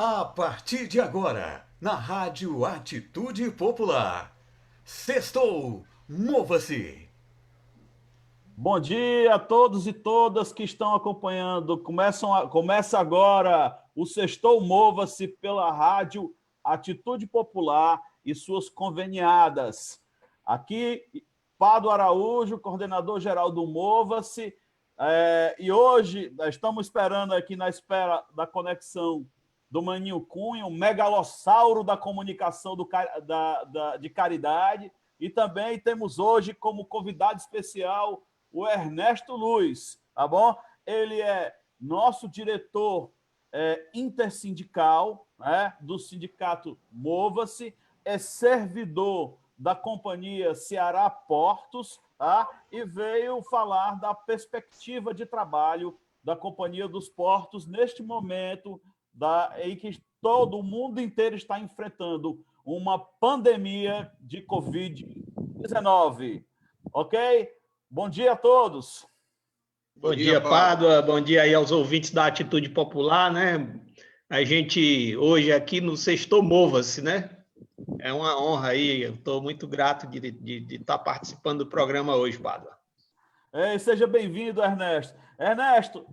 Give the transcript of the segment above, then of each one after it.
A partir de agora, na Rádio Atitude Popular. Sextou, mova-se! Bom dia a todos e todas que estão acompanhando. Começa agora o Sextou Mova-se pela Rádio Atitude Popular e suas conveniadas. Aqui, Pado Araújo, coordenador-geral do Mova-se. E hoje estamos esperando aqui na espera da conexão do Maninho Cunha, um megalossauro da comunicação de caridade. E também temos hoje como convidado especial o Ernesto Luiz, tá bom? Ele é nosso diretor intersindical, né, do sindicato Mova-se, é servidor da companhia Ceará Portos, tá? E veio falar da perspectiva de trabalho da Companhia dos Portos neste momento em que todo o mundo inteiro está enfrentando uma pandemia de Covid-19. Ok? Bom dia a todos. Bom dia, Pádua. Bom dia aí aos ouvintes da Atitude Popular, né? A gente hoje aqui no Sextou Mova-se, né? É uma honra aí, eu estou muito grato de estar participando do programa hoje, Pádua. Seja bem-vindo, Ernesto. Ernesto,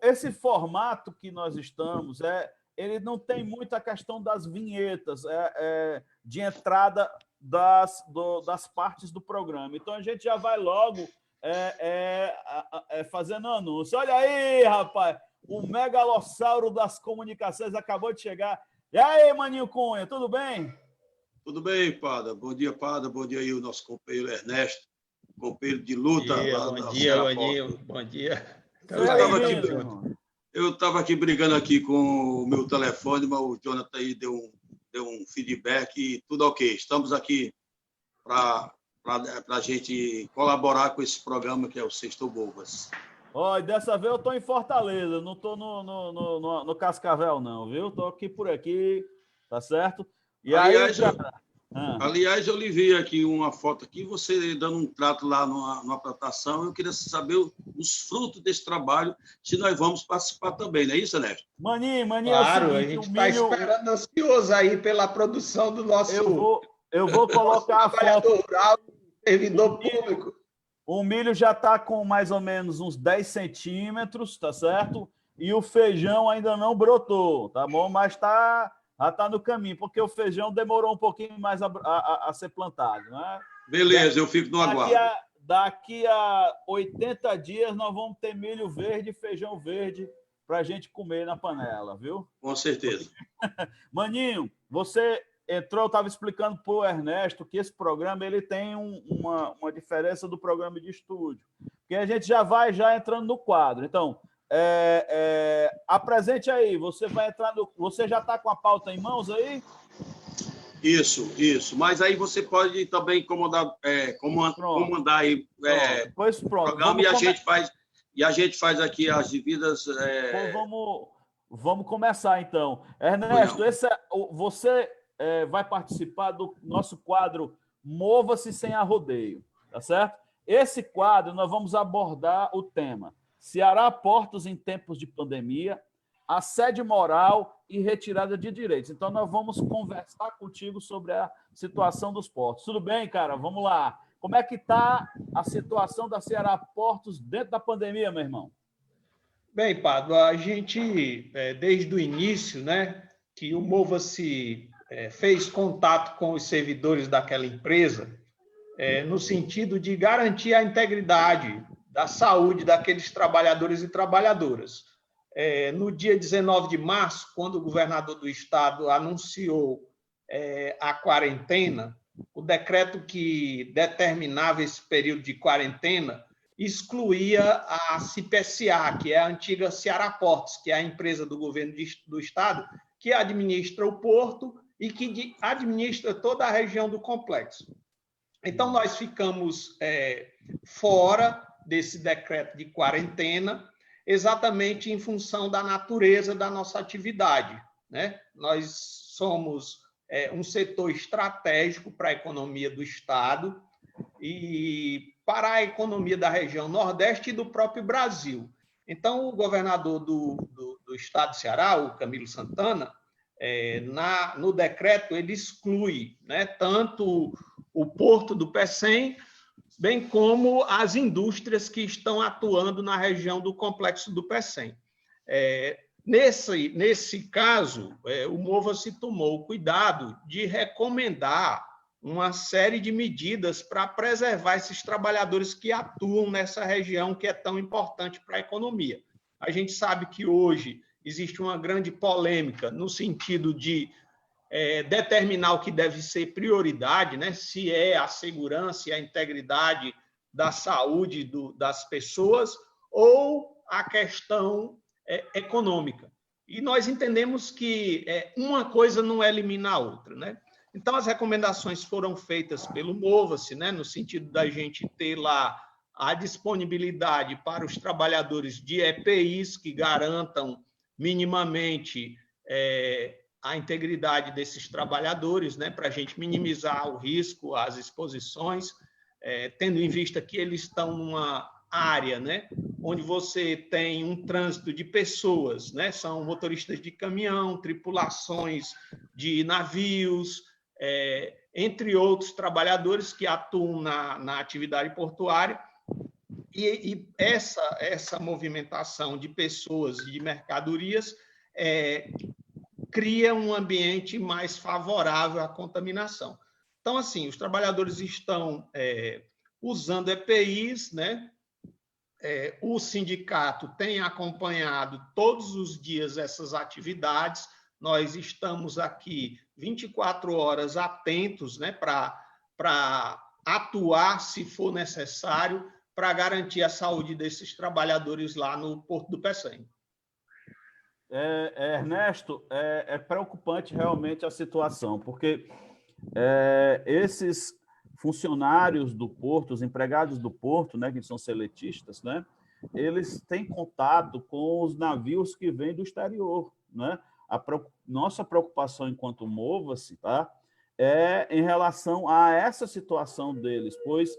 esse formato que nós estamos, ele não tem muito a questão das vinhetas, de entrada das partes do programa. Então, a gente já vai logo fazendo anúncio. Olha aí, rapaz, o megalossauro das comunicações acabou de chegar. E aí, Maninho Cunha, tudo bem? Tudo bem, Pada? Bom dia, Pada. Bom dia aí o nosso companheiro Ernesto, companheiro de luta. Bom dia. Eu estava aqui brigando aqui com o meu telefone, mas o Jonathan aí deu um feedback e tudo ok. Estamos aqui para a gente colaborar com esse programa que é o Sextou Mova-se. Olha, dessa vez eu estou em Fortaleza, não estou no Cascavel, não, viu? Estou por aqui, tá certo? E aliás, eu lhe vi aqui uma foto aqui, você dando um trato lá numa plantação. Eu queria saber os frutos desse trabalho, se nós vamos participar também, não é isso, Ernesto? Maninho, claro, a gente está esperando ansioso aí pela produção do nosso... Eu vou colocar a foto... rural, servidor público. O milho já está com mais ou menos uns 10 centímetros, tá certo? E o feijão ainda não brotou, tá bom? Mas já está no caminho, porque o feijão demorou um pouquinho mais a ser plantado, né? Beleza, eu fico no aguardo. Daqui a 80 dias nós vamos ter milho verde e feijão verde para a gente comer na panela, viu? Com certeza. Maninho, você entrou, eu estava explicando para o Ernesto que esse programa ele tem uma diferença do programa de estúdio, porque a gente já vai entrando no quadro. Então, apresente aí, você já está com a pauta em mãos aí? Isso. Mas aí você pode também comandar aí pois pronto. O programa e a gente faz aqui as devidas... Vamos começar, então. Ernesto, você vai participar do nosso quadro Mova-se Sem Arrodeio, tá certo? Esse quadro nós vamos abordar o tema Ceará Portos em tempos de pandemia, assédio moral e retirada de direitos. Então, nós vamos conversar contigo sobre a situação dos portos. Tudo bem, cara? Vamos lá. Como é que está a situação da Ceará Portos dentro da pandemia, meu irmão? Bem, Pado, a gente, desde o início, né, que o Mova-se fez contato com os servidores daquela empresa, no sentido de garantir a integridade da saúde daqueles trabalhadores e trabalhadoras. No dia 19 de março, quando o governador do estado anunciou a quarentena, o decreto que determinava esse período de quarentena excluía a CIPSA, que é a antiga Ceará Portos, que é a empresa do governo do estado que administra o porto e que administra toda a região do complexo. Então, nós ficamos fora desse decreto de quarentena, exatamente em função da natureza da nossa atividade, né? Nós somos um setor estratégico para a economia do estado e para a economia da região Nordeste e do próprio Brasil. Então, o governador do Estado de Ceará, o Camilo Santana, no decreto ele exclui, né, tanto o Porto do Pecém, bem como as indústrias que estão atuando na região do Complexo do Pecém. Nesse caso, o Mova-se tomou o cuidado de recomendar uma série de medidas para preservar esses trabalhadores que atuam nessa região que é tão importante para a economia. A gente sabe que hoje existe uma grande polêmica no sentido de determinar o que deve ser prioridade, né? Se é a segurança e a integridade da saúde das pessoas ou a questão econômica. E nós entendemos que uma coisa não elimina a outra, né? Então, as recomendações foram feitas pelo Mova-se, né, no sentido da gente ter lá a disponibilidade para os trabalhadores de EPIs que garantam minimamente a integridade desses trabalhadores, né, para a gente minimizar o risco, as exposições, tendo em vista que eles estão numa área, né, onde você tem um trânsito de pessoas, né, são motoristas de caminhão, tripulações de navios, entre outros trabalhadores que atuam na atividade portuária, e essa movimentação de pessoas e de mercadorias cria um ambiente mais favorável à contaminação. Então, assim, os trabalhadores estão usando EPIs, né? O sindicato tem acompanhado todos os dias essas atividades. Nós estamos aqui 24 horas atentos, né, para atuar, se for necessário, para garantir a saúde desses trabalhadores lá no Porto do Pecém. Ernesto, é preocupante realmente a situação, porque esses funcionários do porto, os empregados do porto, né, que são seletistas, né, eles têm contato com os navios que vêm do exterior, né? Nossa preocupação enquanto Mova-se, tá, em relação a essa situação deles, pois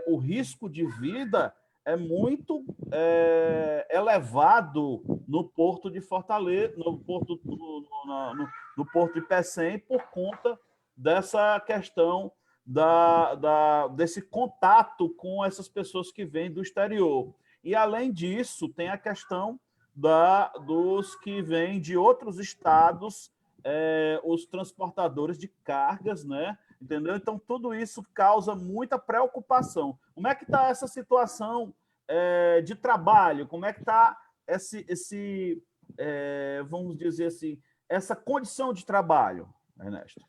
o risco de vida é muito elevado no Porto de Fortaleza, no Porto de Pecém, por conta dessa questão desse contato com essas pessoas que vêm do exterior. E, além disso, tem a questão dos que vêm de outros estados, os transportadores de cargas, né? Entendeu? Então, tudo isso causa muita preocupação. Como é que está essa situação de trabalho? Como é que está vamos dizer assim, essa condição de trabalho, Ernesto?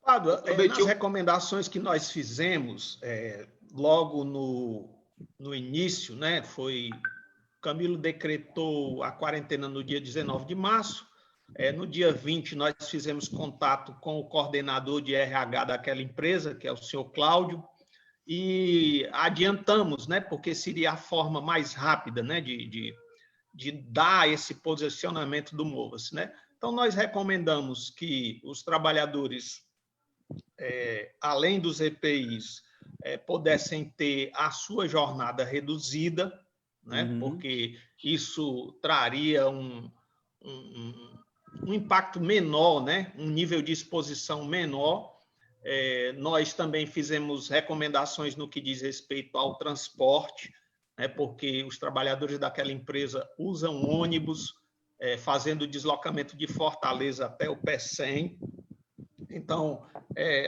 Nas recomendações que nós fizemos, logo no início, né, Camilo decretou a quarentena no dia 19 de março. No dia 20, nós fizemos contato com o coordenador de RH daquela empresa, que é o senhor Cláudio, e adiantamos, né, porque seria a forma mais rápida, né, de dar esse posicionamento do Mova-se, né? Então, nós recomendamos que os trabalhadores, além dos EPIs, pudessem ter a sua jornada reduzida, né? Porque isso traria um impacto menor, né? Um nível de exposição menor. Nós também fizemos recomendações no que diz respeito ao transporte, né? Porque os trabalhadores daquela empresa usam ônibus, fazendo o deslocamento de Fortaleza até o Pecém. Então,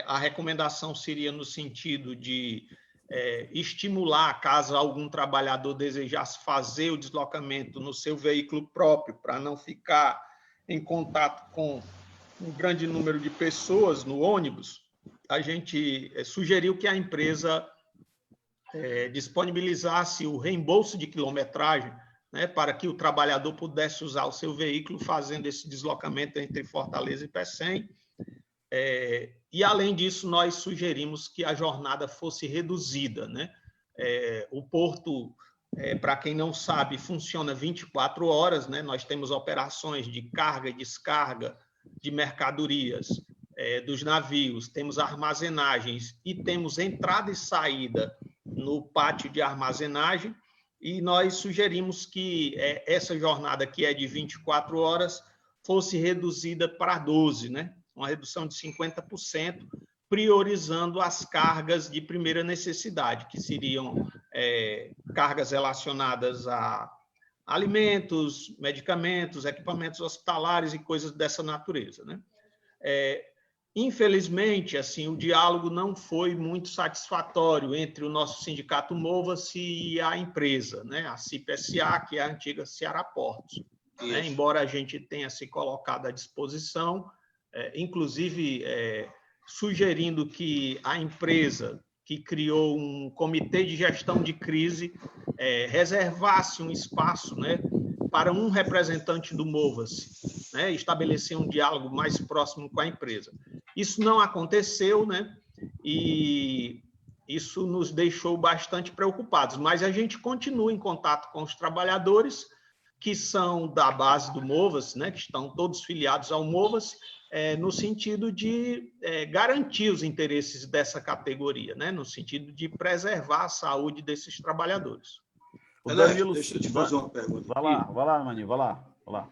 a recomendação seria no sentido de estimular, caso algum trabalhador desejasse fazer o deslocamento no seu veículo próprio, para não ficar em contato com um grande número de pessoas no ônibus, a gente sugeriu que a empresa disponibilizasse o reembolso de quilometragem, né, para que o trabalhador pudesse usar o seu veículo fazendo esse deslocamento entre Fortaleza e Pecém. E, além disso, nós sugerimos que a jornada fosse reduzida, né? O porto, para quem não sabe, funciona 24 horas, né? Nós temos operações de carga e descarga de mercadorias dos navios, temos armazenagens e temos entrada e saída no pátio de armazenagem, e nós sugerimos que essa jornada, que é de 24 horas, fosse reduzida para 12, né? Uma redução de 50%, priorizando as cargas de primeira necessidade, que seriam cargas relacionadas a alimentos, medicamentos, equipamentos hospitalares e coisas dessa natureza, né? Infelizmente, assim, o diálogo não foi muito satisfatório entre o nosso sindicato Mova-se e a empresa, né? A CIP-SA, que é a antiga Ceará Portos. Né? Embora a gente tenha se colocado à disposição, inclusive sugerindo que a empresa que criou um comitê de gestão de crise reservasse um espaço, né, para um representante do Mova-se, né, estabelecer um diálogo mais próximo com a empresa. Isso não aconteceu, né, e isso nos deixou bastante preocupados, mas a gente continua em contato com os trabalhadores que são da base do Mova-se, né, que estão todos filiados ao Mova-se, no sentido de garantir os interesses dessa categoria, né, no sentido de preservar a saúde desses trabalhadores. Danilo, deixa eu te fazer uma pergunta. Vai lá, Maninho, vai lá.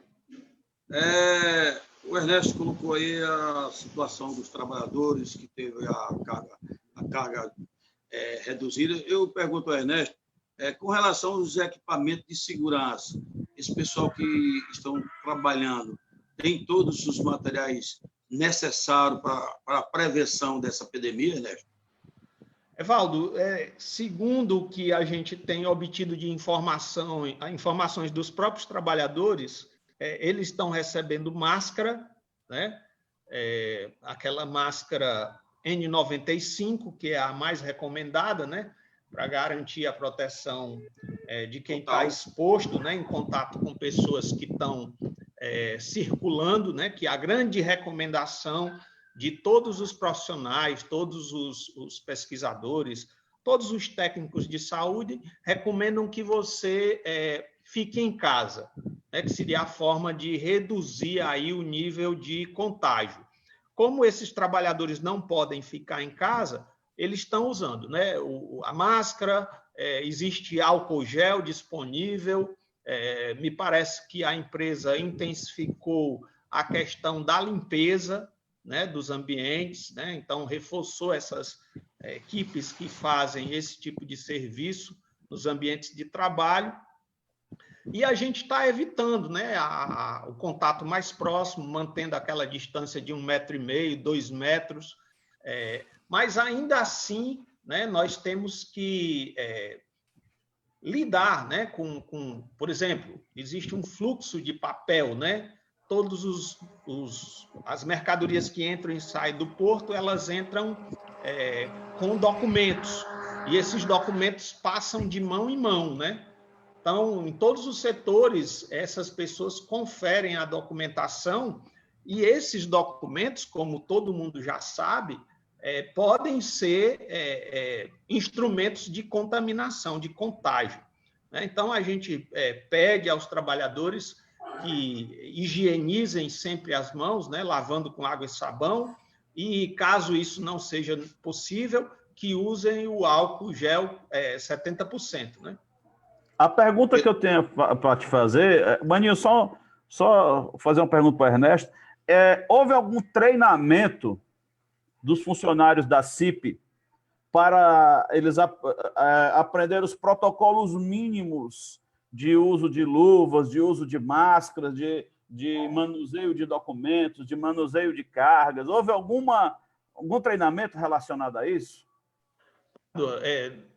O Ernesto colocou aí a situação dos trabalhadores que teve a carga reduzida. Eu pergunto ao Ernesto, com relação aos equipamentos de segurança, esse pessoal que estão trabalhando tem todos os materiais necessários para a prevenção dessa epidemia, Ernesto? Evaldo, segundo o que a gente tem obtido de informações dos próprios trabalhadores, eles estão recebendo máscara, né? Aquela máscara N95, que é a mais recomendada, né? Para garantir a proteção de quem está exposto, né? Em contato com pessoas que estão circulando, né? Que a grande recomendação de todos os profissionais, todos os pesquisadores, todos os técnicos de saúde recomendam que você fique em casa, né, que seria a forma de reduzir aí o nível de contágio. Como esses trabalhadores não podem ficar em casa, eles estão usando, né, a máscara, existe álcool gel disponível, me parece que a empresa intensificou a questão da limpeza, né, dos ambientes, né? Então reforçou essas equipes que fazem esse tipo de serviço nos ambientes de trabalho, e a gente está evitando, né, o contato mais próximo, mantendo aquela distância de 1,5 m, 2 metros, mas ainda assim, né, nós temos que lidar, né, com, por exemplo, existe um fluxo de papel, né? Todas as mercadorias que entram e saem do porto, elas entram com documentos, e esses documentos passam de mão em mão, né? Então, em todos os setores, essas pessoas conferem a documentação, e esses documentos, como todo mundo já sabe, podem ser instrumentos de contaminação, de contágio, né? Então, a gente pede aos trabalhadores que higienizem sempre as mãos, né, lavando com água e sabão, e caso isso não seja possível, que usem o álcool gel 70%, né? A pergunta que eu tenho para te fazer, Maninho, só fazer uma pergunta para o Ernesto, houve algum treinamento dos funcionários da CIP para eles aprenderem os protocolos mínimos de uso de luvas, de uso de máscaras, de manuseio de documentos, de manuseio de cargas? Houve algum treinamento relacionado a isso?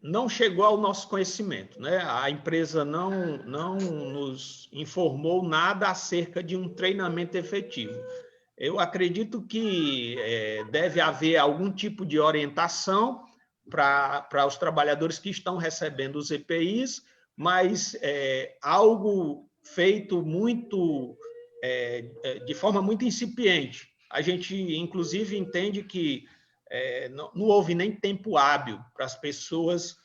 Não chegou ao nosso conhecimento, né? A empresa não nos informou nada acerca de um treinamento efetivo. Eu acredito que deve haver algum tipo de orientação para os trabalhadores que estão recebendo os EPIs, mas algo feito de forma muito incipiente. A gente, inclusive, entende que não houve nem tempo hábil para as pessoas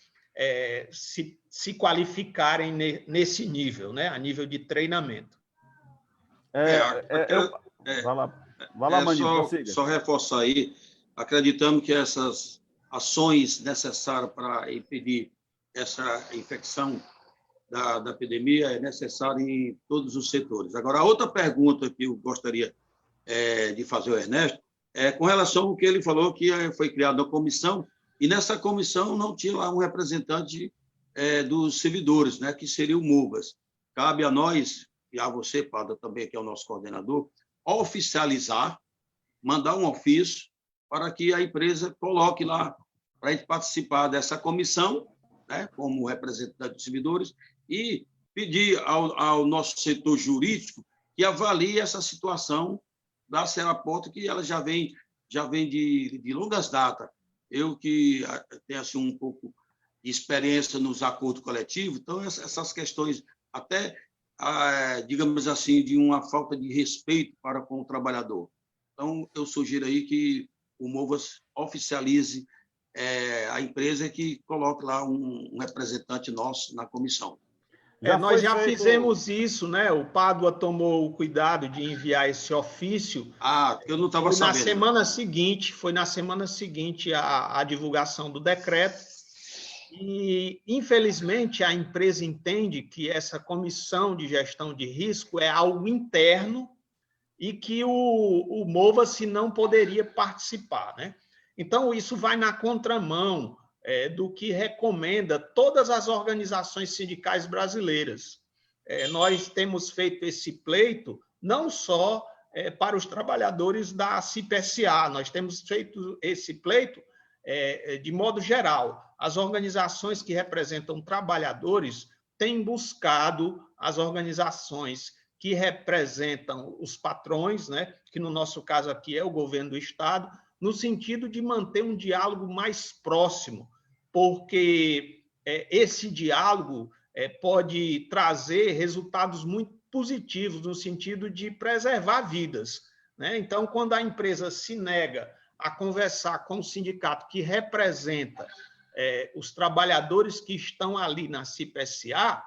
se qualificarem nesse nível, né? A nível de treinamento. Vai lá, Maninho, só reforçar aí, acreditamos que essas ações necessárias para impedir essa infecção da epidemia é necessário em todos os setores. Agora, a outra pergunta que eu gostaria de fazer ao Ernesto é com relação ao que ele falou, que foi criada uma comissão, e nessa comissão não tinha lá um representante dos servidores, né, que seria o MUVAS. Cabe a nós, e a você, Pada, também, que é o nosso coordenador, oficializar, mandar um ofício para que a empresa coloque lá para a gente participar dessa comissão, né, como representante dos servidores, e pedir ao nosso setor jurídico que avalie essa situação da Serapoto, que ela já vem de longas datas. Eu que tenho assim, um pouco de experiência nos acordos coletivos, então essas questões até, digamos assim, de uma falta de respeito para com o trabalhador. Então, eu sugiro aí que o MOVAS oficialize a empresa que coloque lá um representante nosso na comissão. Nós já fizemos isso, né? O Pádua tomou o cuidado de enviar esse ofício. Eu não estava sabendo. Foi na semana seguinte a divulgação do decreto. E, infelizmente, a empresa entende que essa comissão de gestão de risco é algo interno e que o MOVAS não poderia participar, né? Então, isso vai na contramão do que recomenda todas as organizações sindicais brasileiras. Nós temos feito esse pleito não só para os trabalhadores da CIPSA, nós temos feito esse pleito de modo geral. As organizações que representam trabalhadores têm buscado as organizações que representam os patrões, né, que no nosso caso aqui é o governo do Estado, no sentido de manter um diálogo mais próximo, porque esse diálogo pode trazer resultados muito positivos no sentido de preservar vidas, né? Então, quando a empresa se nega a conversar com o sindicato que representa os trabalhadores que estão ali na CIPSA,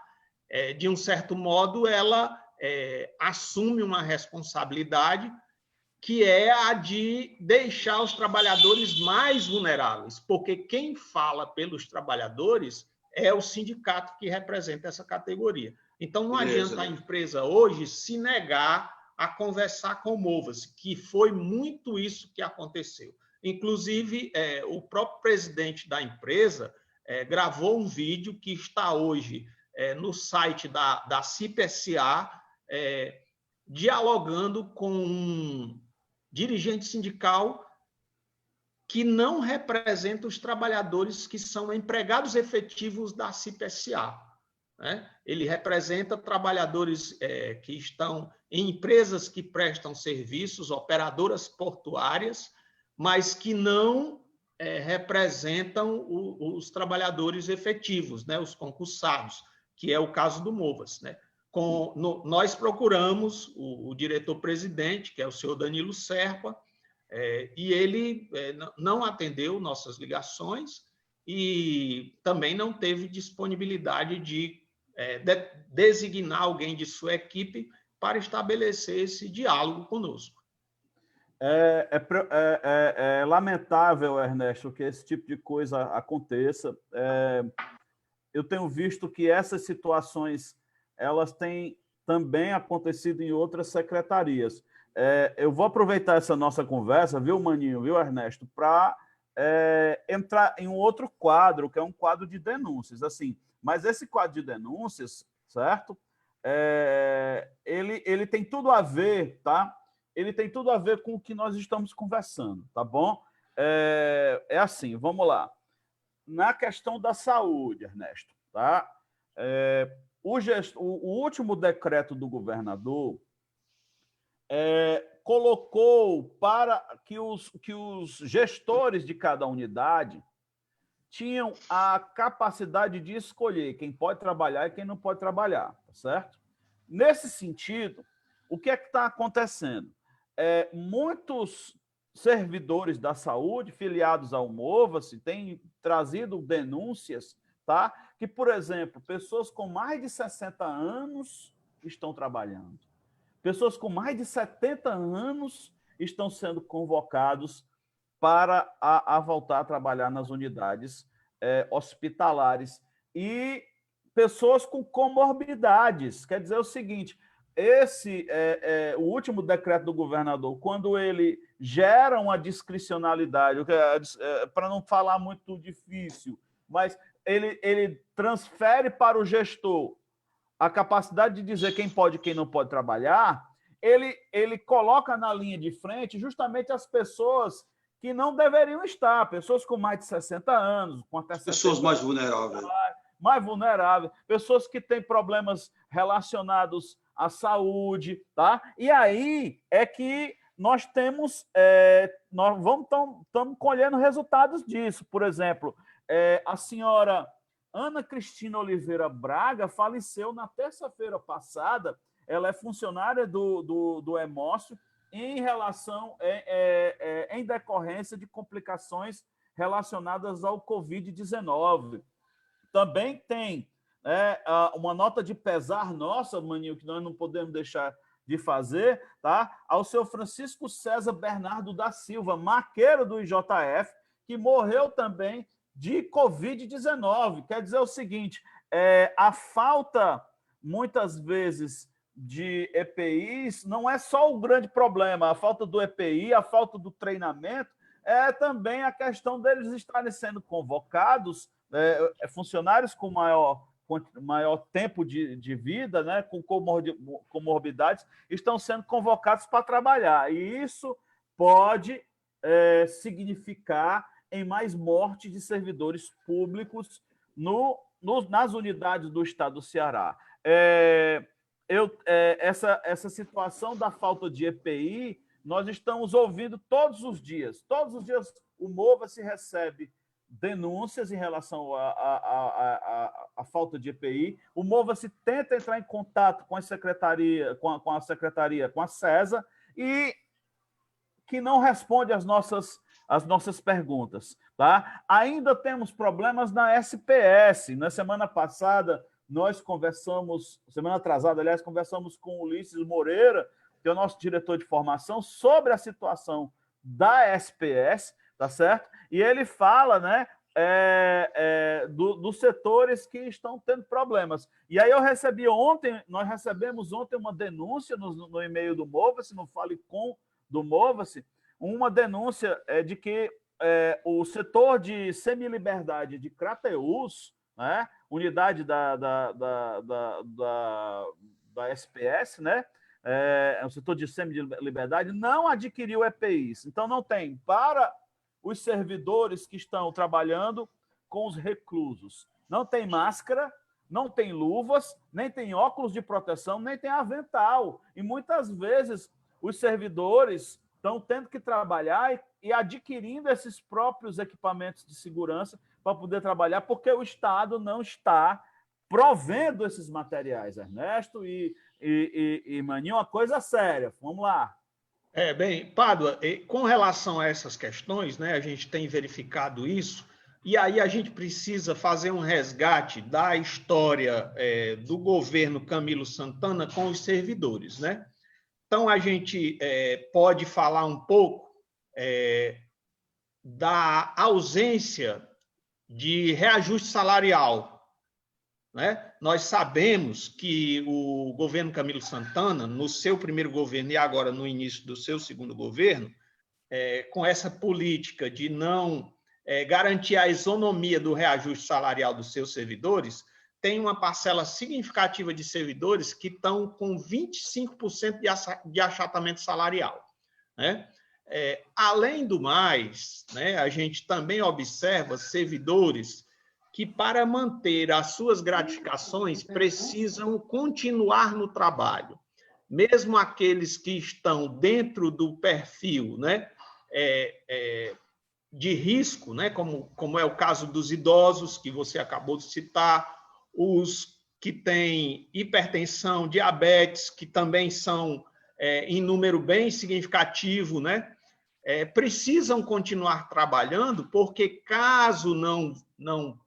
de um certo modo, ela assume uma responsabilidade que é a de deixar os trabalhadores mais vulneráveis, porque quem fala pelos trabalhadores é o sindicato que representa essa categoria. Então, não adianta a empresa hoje se negar a conversar com o MOVAS, que foi muito isso que aconteceu. Inclusive, o próprio presidente da empresa gravou um vídeo que está hoje no site da CIPSA, dialogando com um dirigente sindical que não representa os trabalhadores que são empregados efetivos da CIPSA, né? Ele representa trabalhadores que estão em empresas que prestam serviços, operadoras portuárias, mas que não representam os trabalhadores efetivos, né? Os concursados, que é o caso do MOVAS, né? Nós procuramos o diretor-presidente, que é o senhor Danilo Serpa, e ele não atendeu nossas ligações e também não teve disponibilidade de designar alguém de sua equipe para estabelecer esse diálogo conosco. É lamentável, Ernesto, que esse tipo de coisa aconteça. Eu tenho visto que essas situações elas têm também acontecido em outras secretarias. Eu vou aproveitar essa nossa conversa, viu, Maninho, viu, Ernesto, para entrar em um outro quadro, que é um quadro de denúncias. Assim, mas esse quadro de denúncias, certo? Ele tem tudo a ver, tá? Ele tem tudo a ver com o que nós estamos conversando, tá bom? Assim, vamos lá. Na questão da saúde, Ernesto, tá? O último decreto do governador colocou para que os gestores de cada unidade tinham a capacidade de escolher quem pode trabalhar e quem não pode trabalhar, tá certo? Nesse sentido, o que é que está acontecendo? Muitos servidores da saúde, filiados ao MOVAS, têm trazido denúncias, tá? Que, por exemplo, pessoas com mais de 60 anos estão trabalhando. Pessoas com mais de 70 anos estão sendo convocados para voltar a trabalhar nas unidades hospitalares. E pessoas com comorbidades. Quer dizer o seguinte, o último decreto do governador, quando ele gera uma discricionalidade, para não falar muito difícil, mas ele transfere para o gestor a capacidade de dizer quem pode e quem não pode trabalhar, ele coloca na linha de frente justamente as pessoas que não deveriam estar, pessoas com mais de 60 anos, com até 70 pessoas mais vulneráveis. Mais vulneráveis, pessoas que têm problemas relacionados à saúde, tá? E aí é que nós temos, nós estamos colhendo resultados disso. Por exemplo, a senhora Ana Cristina Oliveira Braga faleceu na terça-feira passada. Ela é funcionária do Hemócio em relação, em decorrência de complicações relacionadas ao Covid-19. Também tem uma nota de pesar nossa, Maninho, que nós não podemos deixar de fazer, tá? Ao seu Francisco César Bernardo da Silva, maqueiro do IJF, que morreu também de Covid-19. Quer dizer o seguinte, a falta, muitas vezes, de EPIs não é só o grande problema, a falta do EPI, a falta do treinamento, é também a questão deles estarem sendo convocados, funcionários com maior tempo de vida, né, com comorbidades, estão sendo convocados para trabalhar. E isso pode significar em mais morte de servidores públicos nas unidades do estado do Ceará. Essa situação da falta de EPI, nós estamos ouvindo todos os dias. Todos os dias o Mova-se recebe denúncias em relação à falta de EPI. O Mova-se tenta entrar em contato com a secretaria, com a CESA, e que não responde às nossas perguntas. Tá? Ainda temos problemas na SPS. Na semana passada, nós conversamos, semana atrasada, aliás, conversamos com o Ulisses Moreira, que é o nosso diretor de formação, sobre a situação da SPS, tá certo? E ele fala, né, dos setores que estão tendo problemas. E aí nós recebemos ontem uma denúncia no e-mail do Mova-se, no Falecom do Mova-se, uma denúncia de que o setor de semiliberdade de Crateús, né, unidade da SPS, né, o setor de semiliberdade, não adquiriu EPIs. Então, não tem para os servidores que estão trabalhando com os reclusos. Não tem máscara, não tem luvas, nem tem óculos de proteção, nem tem avental. E muitas vezes os servidores estão tendo que trabalhar e adquirindo esses próprios equipamentos de segurança para poder trabalhar, porque o Estado não está provendo esses materiais, Ernesto e Maninho, uma coisa séria. Vamos lá. Bem, Pádua, com relação a essas questões, né, a gente tem verificado isso, e aí a gente precisa fazer um resgate da história do governo Camilo Santana com os servidores, né? Então, a gente pode falar um pouco da ausência de reajuste salarial, né? Nós sabemos que o governo Camilo Santana, no seu primeiro governo e agora no início do seu segundo governo, com essa política de não garantir a isonomia do reajuste salarial dos seus servidores, tem uma parcela significativa de servidores que estão com 25% de achatamento salarial, né? Além do mais, né, a gente também observa servidores que, para manter as suas gratificações, precisam continuar no trabalho. Mesmo aqueles que estão dentro do perfil, né, de risco, né, como é o caso dos idosos, que você acabou de citar, os que têm hipertensão, diabetes, que também são em número bem significativo, né, precisam continuar trabalhando, porque caso não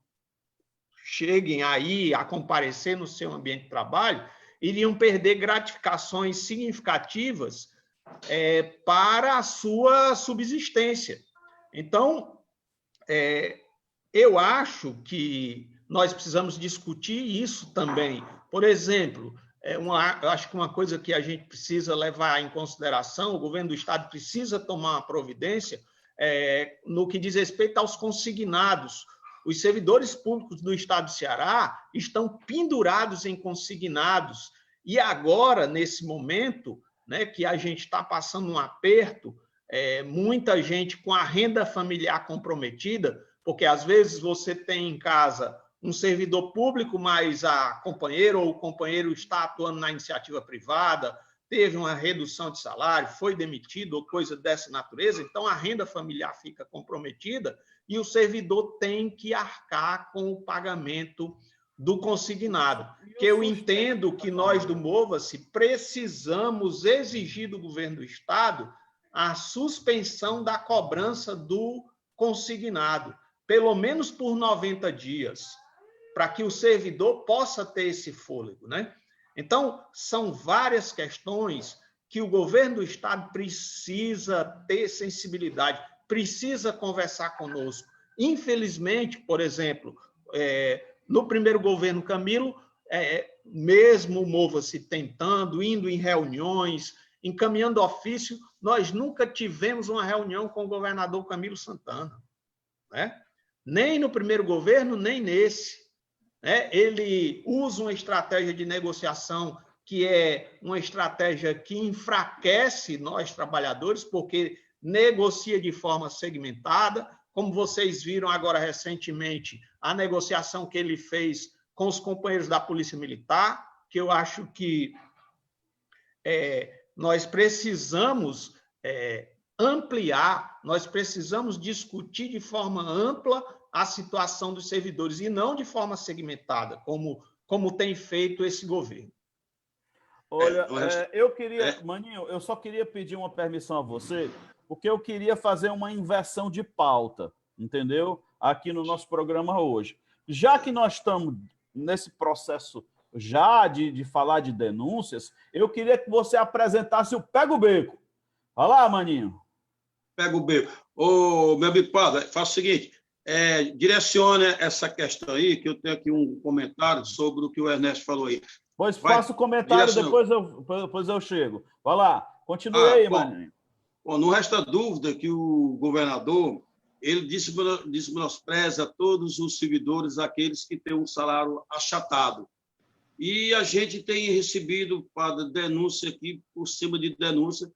cheguem aí a comparecer no seu ambiente de trabalho, iriam perder gratificações significativas para a sua subsistência. Então, eu acho que nós precisamos discutir isso também. Por exemplo, eu acho que uma coisa que a gente precisa levar em consideração, o governo do Estado precisa tomar uma providência no que diz respeito aos consignados. Os servidores públicos do Estado do Ceará estão pendurados em consignados, e agora, nesse momento, né, que a gente está passando um aperto, muita gente com a renda familiar comprometida, porque às vezes você tem em casa um servidor público, mas a companheira ou o companheiro está atuando na iniciativa privada, teve uma redução de salário, foi demitido ou coisa dessa natureza, então a renda familiar fica comprometida e o servidor tem que arcar com o pagamento do consignado. Que eu entendo que nós do Mova-se precisamos exigir do governo do Estado a suspensão da cobrança do consignado, pelo menos por 90 dias, para que o servidor possa ter esse fôlego, né? Então, são várias questões que o governo do Estado precisa ter sensibilidade, precisa conversar conosco. Infelizmente, por exemplo, no primeiro governo Camilo, mesmo o Mova-se tentando, indo em reuniões, encaminhando ofício, nós nunca tivemos uma reunião com o governador Camilo Santana, né? Nem no primeiro governo, nem nesse. Ele usa uma estratégia de negociação que é uma estratégia que enfraquece nós, trabalhadores, porque negocia de forma segmentada, como vocês viram agora recentemente, a negociação que ele fez com os companheiros da Polícia Militar, que eu acho que nós precisamos ampliar, nós precisamos discutir de forma ampla a situação dos servidores e não de forma segmentada, como tem feito esse governo. Olha, eu queria, Maninho, eu só queria pedir uma permissão a você, porque eu queria fazer uma inversão de pauta, entendeu? Aqui no nosso programa hoje. Já que nós estamos nesse processo já de falar de denúncias, eu queria que você apresentasse o Pega o Beco. Vai lá, Maninho. Pega o beco. Ô, meu amigo Padre, faça o seguinte, direcione essa questão aí, que eu tenho aqui um comentário sobre o que o Ernesto falou aí. Pois faça o comentário, depois eu chego. Vai lá, continue aí, Maninho. Bom, não resta dúvida que o governador, ele menospreza todos os servidores, aqueles que têm um salário achatado. E a gente tem recebido denúncia aqui, por cima de denúncia,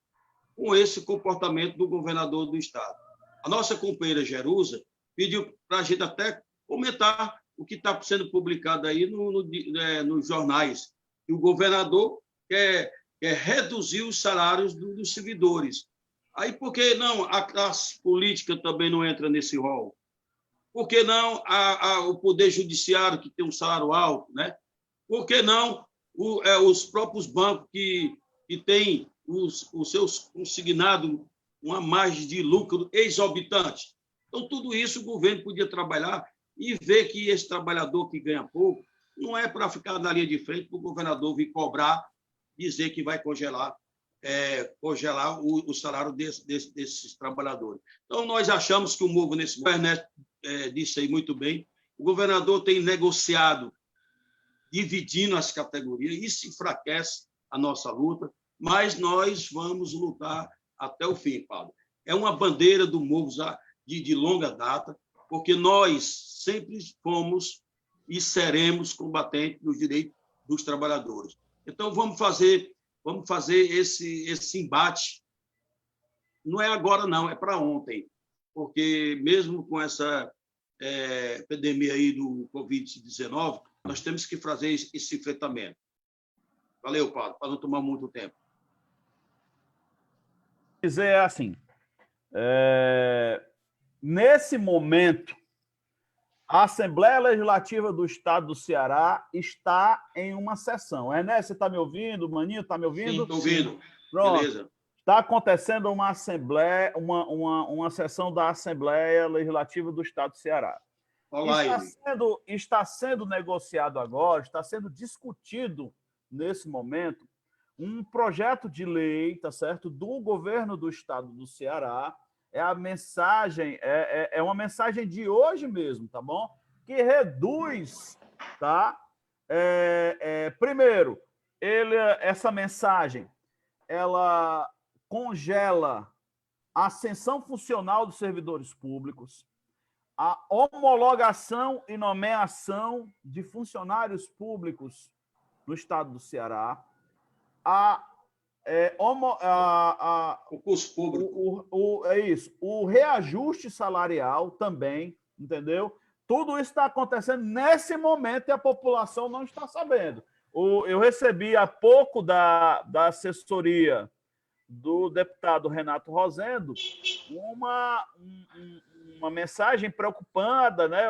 com esse comportamento do governador do Estado. A nossa companheira Jerusa pediu para a gente até comentar o que está sendo publicado aí nos jornais, que o governador quer reduzir os salários dos servidores. Aí, por que não a classe política também não entra nesse rol? Por que não o Poder Judiciário, que tem um salário alto, né? Por que não os próprios bancos que têm os seus consignados uma margem de lucro exorbitante? Então, tudo isso o governo podia trabalhar e ver que esse trabalhador que ganha pouco não é para ficar na linha de frente para o governador vir cobrar, dizer que vai congelar o salário desses trabalhadores. Então, nós achamos que o Mova, nesse momento, disse aí muito bem, o governador tem negociado, dividindo as categorias, isso enfraquece a nossa luta, mas nós vamos lutar até o fim, Paulo. É uma bandeira do Mova de longa data, porque nós sempre fomos e seremos combatentes dos direitos dos trabalhadores. Então, vamos fazer esse embate. Não é agora, não, é para ontem, porque mesmo com essa epidemia aí do Covid-19, nós temos que fazer esse enfrentamento. Valeu, Paulo, para não tomar muito tempo. Dizer assim, nesse momento, a Assembleia Legislativa do Estado do Ceará está em uma sessão. Ernesto, você está me ouvindo? Maninho, está me ouvindo? Sim, estou ouvindo. Pronto. Beleza. Está acontecendo uma assembleia, uma sessão da Assembleia Legislativa do Estado do Ceará. Está sendo negociado agora, está sendo discutido nesse momento um projeto de lei, tá certo, do governo do Estado do Ceará. É a mensagem, é uma mensagem de hoje mesmo, tá bom? que reduz, tá? Primeiro, essa mensagem, ela congela a ascensão funcional dos servidores públicos, a homologação e nomeação de funcionários públicos no estado do Ceará, Concurso público. o reajuste salarial também, entendeu? Tudo isso está acontecendo nesse momento e a população não está sabendo. Eu recebi há pouco da assessoria do deputado Renato Rosendo uma mensagem preocupada, né?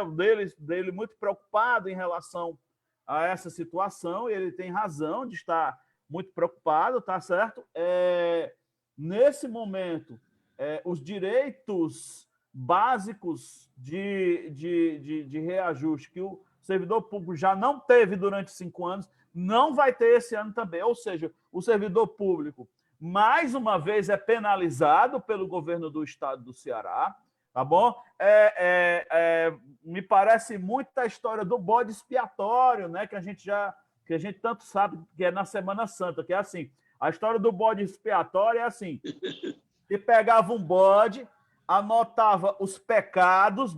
Dele muito preocupado em relação a essa situação, e ele tem razão de estar muito preocupado, tá certo? Nesse momento, os direitos básicos de reajuste que o servidor público já não teve durante 5 anos, não vai ter esse ano também. Ou seja, o servidor público, mais uma vez, é penalizado pelo governo do estado do Ceará, tá bom? Me parece muito a história do bode expiatório, né? Que a gente tanto sabe que é na Semana Santa, que é assim. A história do bode expiatório é assim: que pegava um bode, anotava os pecados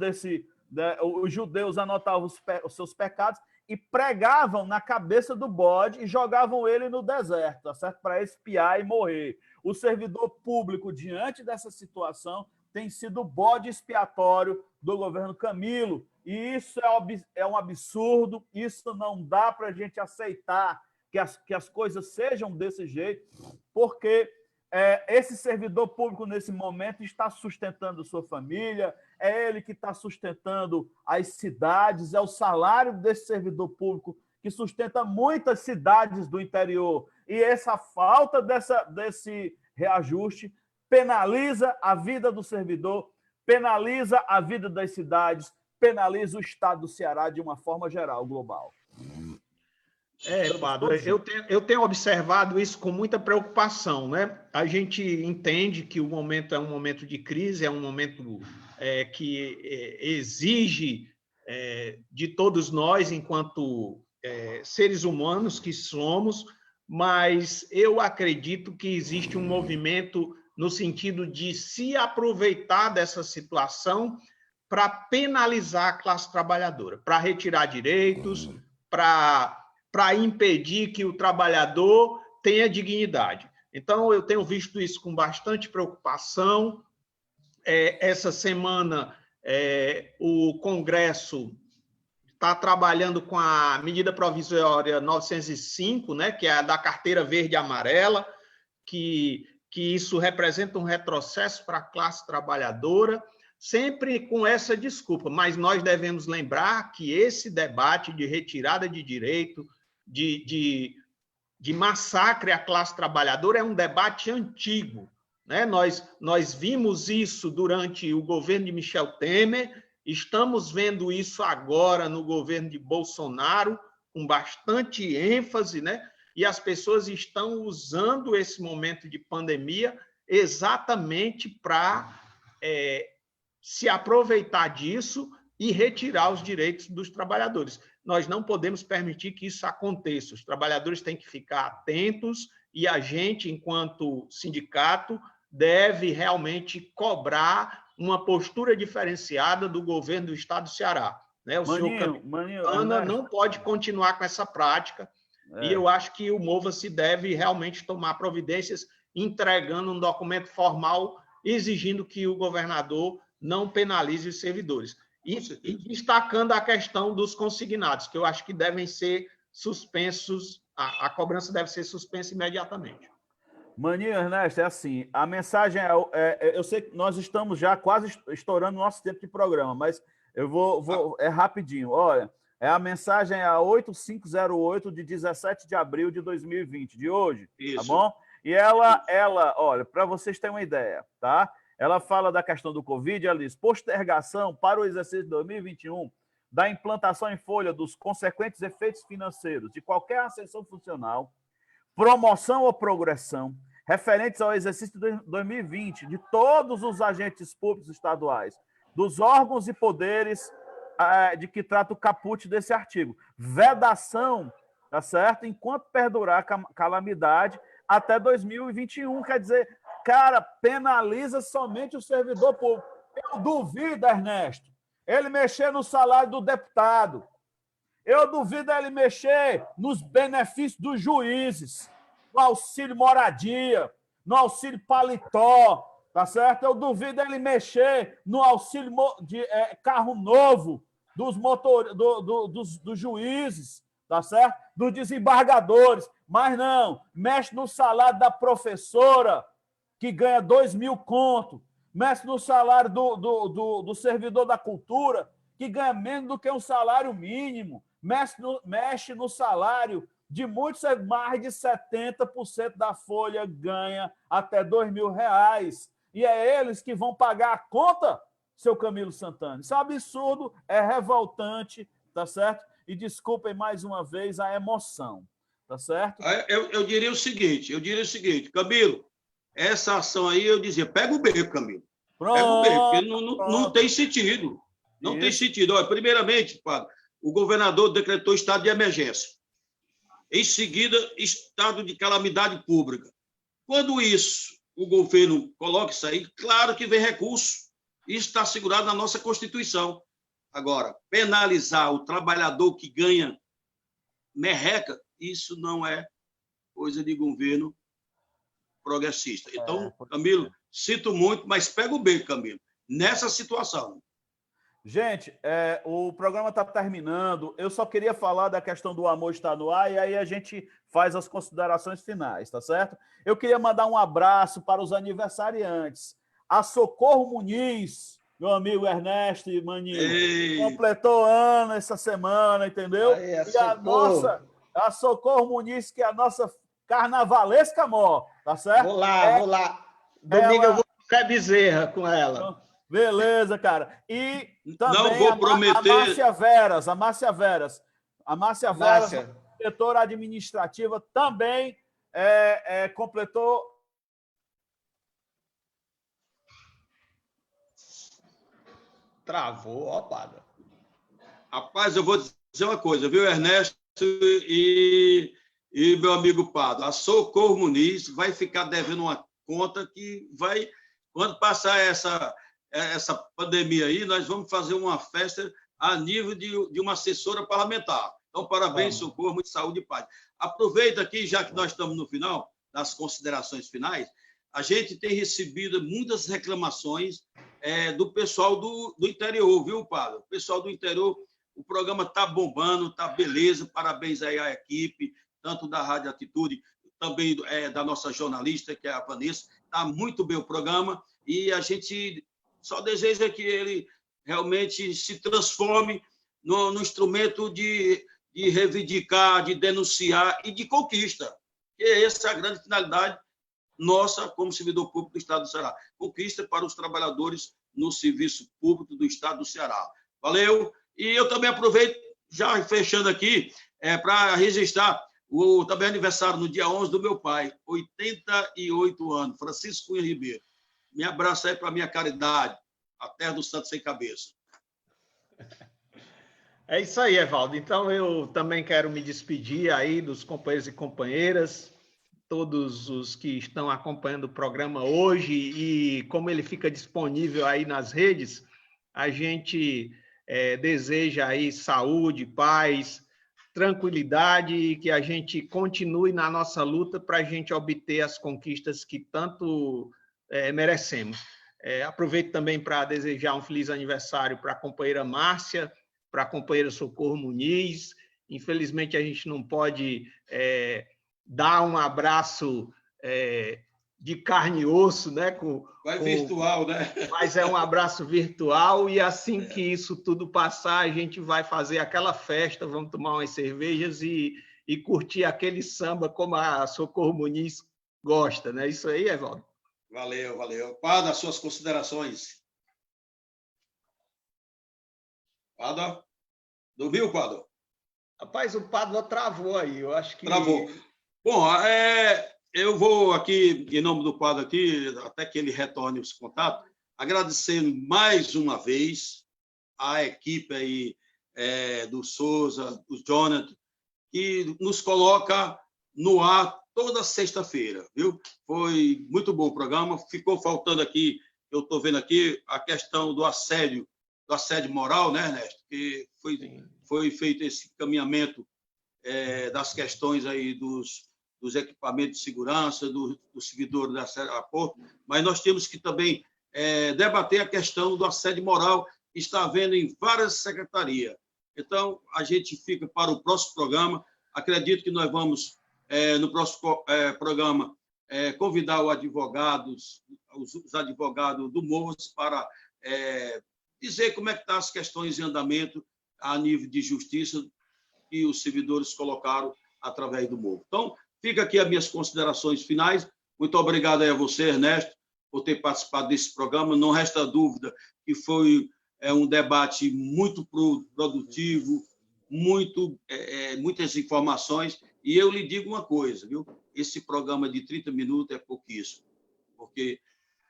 os judeus anotavam os seus pecados e pregavam na cabeça do bode e jogavam ele no deserto, tá certo? Para expiar e morrer. O servidor público, diante dessa situação, tem sido o bode expiatório do governo Camilo. E isso é um absurdo, isso não dá para a gente aceitar que as coisas sejam desse jeito, porque esse servidor público, nesse momento, está sustentando sua família, é ele que está sustentando as cidades, é o salário desse servidor público que sustenta muitas cidades do interior. E essa falta desse reajuste penaliza a vida do servidor, penaliza a vida das cidades, penaliza o estado do Ceará de uma forma geral, global. Padre, eu tenho observado isso com muita preocupação, né? A gente entende que o momento é um momento de crise, é um momento que exige de todos nós, enquanto seres humanos que somos, mas eu acredito que existe um movimento no sentido de se aproveitar dessa situação para penalizar a classe trabalhadora, para retirar direitos, para impedir que o trabalhador tenha dignidade. Então, eu tenho visto isso com bastante preocupação. Essa semana, o Congresso está trabalhando com a medida provisória 905, né, que é a da carteira verde e amarela, que isso representa um retrocesso para a classe trabalhadora, sempre com essa desculpa, mas nós devemos lembrar que esse debate de retirada de direito, de massacre à classe trabalhadora é um debate antigo, né? Nós vimos isso durante o governo de Michel Temer, estamos vendo isso agora no governo de Bolsonaro, com bastante ênfase, né? E as pessoas estão usando esse momento de pandemia exatamente para se aproveitar disso e retirar os direitos dos trabalhadores. Nós não podemos permitir que isso aconteça. Os trabalhadores têm que ficar atentos e a gente, enquanto sindicato, deve realmente cobrar uma postura diferenciada do governo do estado do Ceará. Né? O senhor Campana não pode continuar com essa prática e eu acho que o Mova-se deve realmente tomar providências entregando um documento formal exigindo que o governador não penalize os servidores. E destacando a questão dos consignados, que eu acho que devem ser suspensos, a cobrança deve ser suspensa imediatamente. Maninho, Ernesto, é assim, a mensagem eu sei que nós estamos já quase estourando o nosso tempo de programa, mas eu vou rapidinho. Olha, a mensagem é a 8508 de 17 de abril de 2020, de hoje, isso. Tá bom? E ela olha, para vocês terem uma ideia, tá? Ela fala da questão do Covid, ela diz, postergação para o exercício de 2021 da implantação em folha dos consequentes efeitos financeiros de qualquer ascensão funcional, promoção ou progressão, referentes ao exercício de 2020 de todos os agentes públicos estaduais, dos órgãos e poderes de que trata o caput desse artigo. Vedação, tá certo? Enquanto perdurar a calamidade até 2021. Quer dizer, cara, penaliza somente o servidor público. Eu duvido, Ernesto, ele mexer no salário do deputado. Eu duvido ele mexer nos benefícios dos juízes, no auxílio moradia, no auxílio paletó, tá certo? Eu duvido ele mexer no auxílio de carro novo dos juízes, tá certo? Dos desembargadores. Mas não, mexe no salário da professora, que ganha 2.000 conto, mexe no salário do servidor da cultura, que ganha menos do que um salário mínimo, mexe no salário de muitos, mais de 70% da folha ganha até R$2.000. E é eles que vão pagar a conta, seu Camilo Santana. Isso é absurdo, é revoltante, tá certo? E desculpem mais uma vez a emoção, tá certo? Eu diria o seguinte, Camilo, essa ação aí, eu dizia, pega o beco, Camilo. Pronto, pega o beco, porque não tem sentido. Não tem sentido. Olha, primeiramente, padre, o governador decretou estado de emergência. Em seguida, estado de calamidade pública. Quando o governo coloca isso aí, claro que vem recurso. Isso está assegurado na nossa Constituição. Agora, penalizar o trabalhador que ganha merreca, isso não é coisa de governo progressista. Então, Camilo, sinto muito, mas pega o beco, Camilo, nessa situação. Gente, o programa está terminando. Eu só queria falar da questão do Amor Está no Ar e aí a gente faz as considerações finais, tá certo? Eu queria mandar um abraço para os aniversariantes. A Socorro Muniz, meu amigo Ernesto e Maninho, completou ano essa semana, entendeu? Aí, e a Socorro Muniz, que é a nossa carnavalesca mó, tá certo? Vou lá. Domingo eu vou pro Zé Bezerra com ela. Beleza, cara. E também não vou prometer... a Márcia Veras, diretora administrativa, também completou... Travou, ó, padre. Rapaz, eu vou dizer uma coisa, viu, Ernesto e meu amigo Padre? A Socorro Muniz vai ficar devendo uma conta que vai... Quando passar essa pandemia aí, nós vamos fazer uma festa a nível de uma assessora parlamentar. Então, parabéns, Socorro, muita saúde e paz. Aproveita aqui, já que nós estamos no final, das considerações finais, a gente tem recebido muitas reclamações do pessoal do interior, viu, Padre? O pessoal do interior, o programa está bombando, está beleza, parabéns aí à equipe, tanto da Rádio Atitude, também da nossa jornalista, que é a Vanessa, está muito bem o programa, e a gente só deseja que ele realmente se transforme no instrumento de reivindicar, de denunciar e de conquista. E essa é a grande finalidade nossa como servidor público do Estado do Ceará. Conquista para os trabalhadores no serviço público do Estado do Ceará. Valeu! E eu também aproveito, já fechando aqui, para registrar também aniversário no dia 11 do meu pai, 88 anos, Francisco Cunha Ribeiro. Me abraço aí para a minha caridade, a terra do santo sem cabeça. É isso aí, Evaldo. Então, eu também quero me despedir aí dos companheiros e companheiras, todos os que estão acompanhando o programa hoje, e como ele fica disponível aí nas redes, a gente deseja aí saúde, paz, tranquilidade e que a gente continue na nossa luta para a gente obter as conquistas que tanto merecemos. Aproveito também para desejar um feliz aniversário para a companheira Márcia, para a companheira Socorro Muniz. Infelizmente, a gente não pode dar um abraço de carne e osso, né? Virtual, né? Mas é um abraço virtual, e assim que isso tudo passar, a gente vai fazer aquela festa, vamos tomar umas cervejas e curtir aquele samba como a Socorro Muniz gosta, né? Isso aí, Evaldo. Valeu, valeu. Padre, as suas considerações. Padre? Dormiu, Padre? Rapaz, o Padre travou aí, eu acho que... Travou. Bom, eu vou aqui, em nome do Padre aqui, até que ele retorne os contatos, agradecendo mais uma vez a equipe aí do Souza, do Jonathan, que nos coloca no ar toda sexta-feira, viu? Foi muito bom o programa. Ficou faltando aqui, eu estou vendo aqui, a questão do assédio moral, né, Ernesto? Que foi feito esse caminhamento das questões aí dos equipamentos de segurança, do servidor da Porto, mas nós temos que também debater a questão do assédio moral que está havendo em várias secretarias. Então, a gente fica para o próximo programa. Acredito que nós vamos, no próximo programa, convidar os advogados do MOVAS para dizer como é que estão as questões em andamento a nível de justiça que os servidores colocaram através do MOVAS. Então, fica aqui as minhas considerações finais. Muito obrigado aí a você, Ernesto, por ter participado desse programa. Não resta dúvida que foi um debate muito produtivo, muitas informações. E eu lhe digo uma coisa, viu? Esse programa de 30 minutos é pouquíssimo, porque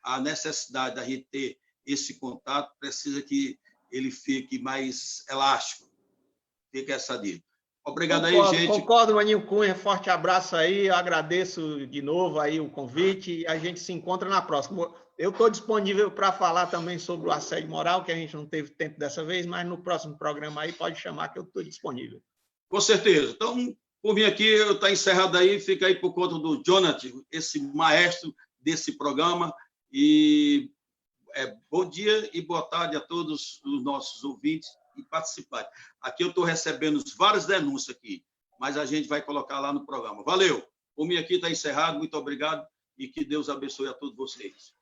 a necessidade da gente ter esse contato precisa que ele fique mais elástico. Fica essa dica. Obrigado aí, gente. Concordo, Maninho Cunha. Forte abraço aí. Eu agradeço de novo aí o convite e a gente se encontra na próxima. Eu estou disponível para falar também sobre o assédio moral, que a gente não teve tempo dessa vez, mas no próximo programa aí pode chamar que eu estou disponível. Com certeza. Então, por vir aqui, está encerrado aí, fica aí por conta do Jonathan, esse maestro desse programa. E bom dia e boa tarde a todos os nossos ouvintes e participantes. Aqui eu estou recebendo várias denúncias aqui, mas a gente vai colocar lá no programa. Valeu! Por mim aqui está encerrado, muito obrigado e que Deus abençoe a todos vocês.